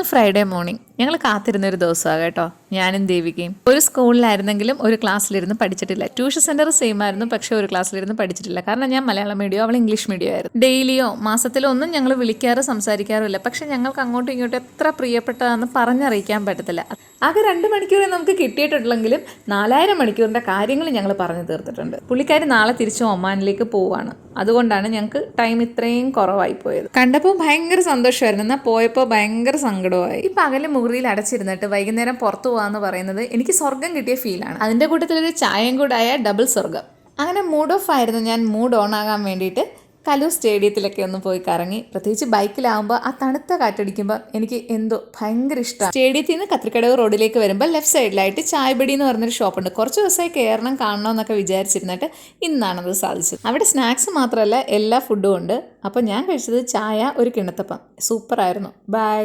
ഇന്ന് Friday morning ഞങ്ങൾ കാത്തിരുന്നൊരു ദിവസമാണ് കേട്ടോ. ഞാനും ദേവികയും ഒരു സ്കൂളിലായിരുന്നെങ്കിലും ഒരു ക്ലാസ്സിലിരുന്ന് പഠിച്ചിട്ടില്ല. ട്യൂഷൻ സെന്റർ സെയിം ആയിരുന്നു, പക്ഷെ ഒരു ക്ലാസ്സിലിരുന്ന് പഠിച്ചിട്ടില്ല. കാരണം ഞാൻ മലയാളം മീഡിയം, അവൾ ഇംഗ്ലീഷ് മീഡിയം ആയിരുന്നു. ഡെയിലിയോ മാസത്തിലോ ഒന്നും ഞങ്ങൾ വിളിക്കാറോ സംസാരിക്കാറില്ല. പക്ഷെ ഞങ്ങൾക്ക് അങ്ങോട്ടും ഇങ്ങോട്ടും എത്ര പ്രിയപ്പെട്ടതാണെന്ന് പറഞ്ഞറിയിക്കാൻ പറ്റത്തില്ല. ആകെ 2 മണിക്കൂറേ നമുക്ക് കിട്ടിയിട്ടുള്ളെങ്കിലും 4000 മണിക്കൂറിന്റെ കാര്യങ്ങൾ ഞങ്ങൾ പറഞ്ഞു തീർത്തിട്ടുണ്ട്. പുള്ളിക്കാരി നാളെ തിരിച്ച് ഒമാനിലേക്ക് പോവാണ്. അതുകൊണ്ടാണ് ഞങ്ങൾക്ക് ടൈം ഇത്രയും കുറവായി പോയത്. കണ്ടപ്പോൾ ഭയങ്കര സന്തോഷമായിരുന്നു, എന്നാൽ പോയപ്പോൾ ഭയങ്കര സങ്കടമായി. ഈ പകല് മുറിയിൽ അടച്ചിരുന്നിട്ട് വൈകുന്നേരം പുറത്തു പോകാന്ന് പറയുന്നത് എനിക്ക് സ്വർഗം കിട്ടിയ ഫീലാണ്. അതിൻ്റെ കൂട്ടത്തിലൊരു ചായയും കൂടെ ആയ ഡബിൾ സ്വർഗം. അങ്ങനെ മൂഡ് ഓഫ് ആയിരുന്നു ഞാൻ. മൂഡ് ഓൺ ആകാൻ വേണ്ടിയിട്ട് കലൂർ സ്റ്റേഡിയത്തിലൊക്കെ ഒന്ന് പോയി കറങ്ങി. പ്രത്യേകിച്ച് ബൈക്കിലാവുമ്പോൾ ആ തണുത്ത കാറ്റടിക്കുമ്പോൾ എനിക്ക് എന്തോ ഭയങ്കര ഇഷ്ടമാണ്. സ്റ്റേഡിയത്തിൽ നിന്ന് കത്രിക്കടവ് റോഡിലേക്ക് വരുമ്പോൾ ലെഫ്റ്റ് സൈഡിലായിട്ട് ചായബടി എന്ന് പറഞ്ഞൊരു ഷോപ്പുണ്ട്. കുറച്ച് ദിവസമായി കയറണം കാണണമെന്നൊക്കെ വിചാരിച്ചിരുന്നിട്ട് ഇന്നാണത് സാധിച്ചത്. അവിടെ സ്നാക്സ് മാത്രമല്ല എല്ലാ ഫുഡും ഉണ്ട്. അപ്പോൾ ഞാൻ കഴിച്ചത് ചായ, ഒരു കിണ്ണത്തപ്പം. സൂപ്പറായിരുന്നു. ബൈ.